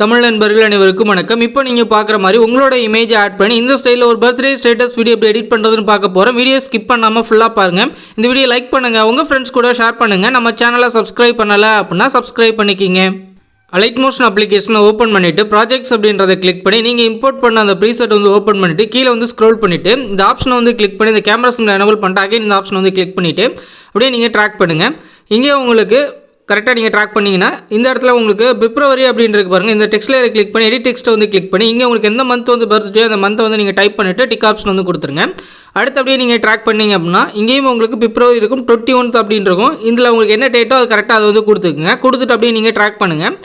தமிழ் நண்பர்கள் அனைவருக்கும் வணக்கம். இப்போ நீங்கள் பார்க்குற மாதிரி உங்களோட இமேஜ் ஆட் பண்ணி இந்த ஸ்டைலில் ஒரு பர்த்டே ஸ்டேட்டஸ் வீடியோ எப்படி எடிட் பண்ணுறதுன்னு பார்க்க போகிறோம். வீடியோ ஸ்கிப் பண்ணாமல் ஃபுல்லாக பாருங்கள். இந்த வீடியோ லைக் பண்ணுங்கள், உங்கள் ஃப்ரெண்ட்ஸ் கூட ஷேர் பண்ணுங்கள். நம்ம சேனலை சப்ஸ்கிரைப் பண்ணலை அப்படின்னா சப்ஸ்கிரைப் பண்ணிக்கிங்க. அலைட் மோஷன் அப்ளிகேஷனை ஓப்பன் பண்ணிவிட்டு ப்ராஜெக்ட்ஸ் அப்படின்றத கிளிக் பண்ணி நீங்கள் இம்போர்ட் பண்ண அந்த ப்ரீசெட் ஓப்பன் பண்ணிவிட்டு கீழே ஸ்க்ரோல் பண்ணிவிட்டு இந்த ஆப்ஷனை கிளிக் பண்ணி இந்த கேமரா சிம்மில் எனேபிள் பண்ணிட்டு அகைன் இந்த ஆப்ஷனை கிளிக் பண்ணிவிட்டு அப்படியே நீங்கள் ட்ராக் பண்ணுங்கள். இங்கே உங்களுக்கு கரெக்டாக நீங்கள் ட்ராக் பண்ணிங்கன்னா இந்த இடத்துல உங்களுக்கு பிப்ரவரி அப்படின்றது பாருங்கள். இந்த டெக்ஸ்ட் லேயரை கிளிக் பண்ணி எடிட் டெக்ஸ்ட்டை கிளிக் பண்ணி இங்கே உங்களுக்கு எந்த மந்த் பர்த்டே அந்த மந்த்தை நீங்கள் டைப் பண்ணிவிட்டு டிக் ஆப்ஷன் கொடுத்துருங்க. அடுத்து அப்படியே நீங்கள் ட்ராக் பண்ணிங்க அப்படின்னா இங்கேயும் உங்களுக்கு பிப்ரவரி இருக்கும், 21 அப்படின்னு இருக்கும். இதில் உங்களுக்கு என்ன டேட்டோ அது கரெக்டாக அதை கொடுத்துக்குங்க. கொடுத்துட்டு அப்படியே நீங்கள் ட்ராக் பண்ணுங்கள்.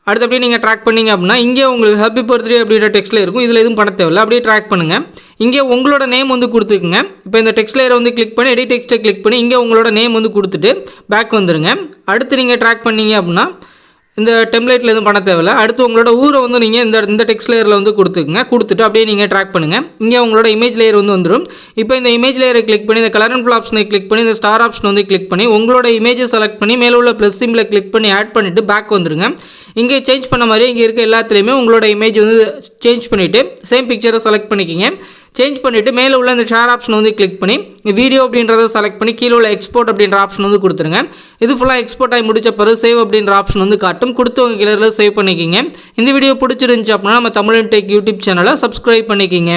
அடுத்து அப்படியே நீங்கள் ட்ராக் பண்ணிங்க அப்படின்னா இங்கே உங்களுக்கு ஹாப்பி பர்த்டே அப்படின்ற டெக்ஸ்ட்டில் இருக்கும். இதில் எதுவும் பண்ண தேவையில்லை, அப்படியே ட்ராக் பண்ணுங்கள். இங்கே உங்களோட நேம் கொடுத்துக்குங்க. இப்போ இந்த டெக்ஸ்ட் லேயரை கிளிக் பண்ணி எடிட் டெக்ஸ்ட்டை கிளிக் பண்ணி இங்கே உங்களோட நேம் கொடுத்துட்டு பேக் வந்துடுங்க. அடுத்து நீங்கள் ட்ராக் பண்ணிங்க அப்படின்னா இந்த டெம்ப்ளேட்டில் எதுவும் பண்ண தேவையில்லை. அடுத்து உங்களோட ஊரை நீங்கள் இந்த டெக்ஸ்ட் லேயரில் கொடுத்துக்குங்க. கொடுத்துட்டு அப்படியே நீங்கள் ட்ராக் பண்ணுங்கள். இங்கே உங்களோட இமேஜ் லேயர் வந்துடும். இப்போ இந்த இமேஜ் லேயரை கிளிக் பண்ணி இந்த கலர் அண்ட் ஃபில் ஆப்ஷனை கிளிக் பண்ணி இந்த ஸ்டார் ஆப்ஷன் கிளிக் பண்ணி உங்களோட இமேஜை செலக்ட் பண்ணி மேலே உள்ள ப்ளஸ் சிம்பிளை கிளிக் பண்ணி ஆட் பண்ணிவிட்டு பேக் வந்துடுங்க. இங்கே சேஞ்ச் பண்ண மாதிரி இங்கே இருக்க எல்லாத்துலேயுமே உங்களோட இமேஜ் சேஞ்ச் பண்ணிவிட்டு சேம் பிக்சரை செலக்ட் பண்ணிக்கிங்க. சேஞ்ச் பண்ணிவிட்டு மேலே உள்ள இந்த ஷேர் ஆப்ஷன் கிளிக் பண்ணி வீடியோ அப்படின்றத செலக்ட் பண்ணி கீழே உள்ள எக்ஸ்போர்ட் அப்படின்ற ஆப்ஷன் கொடுத்துருங்க. இது ஃபுல்லாக எக்ஸ்போர்ட் ஆகி முடிச்ச பிறகு சேவ் அப்படின்ற ஆப்ஷன் காட்டும். கொடுத்து உங்கள் கிளரில் சேவ் பண்ணிக்கிங்க. இந்த வீடியோ பிடிச்சிருந்துச்சு அப்படின்னா நம்ம தமிழ் டெக் யூடியூப் சேனலை சப்ஸ்கிரைப் பண்ணிக்கிங்க.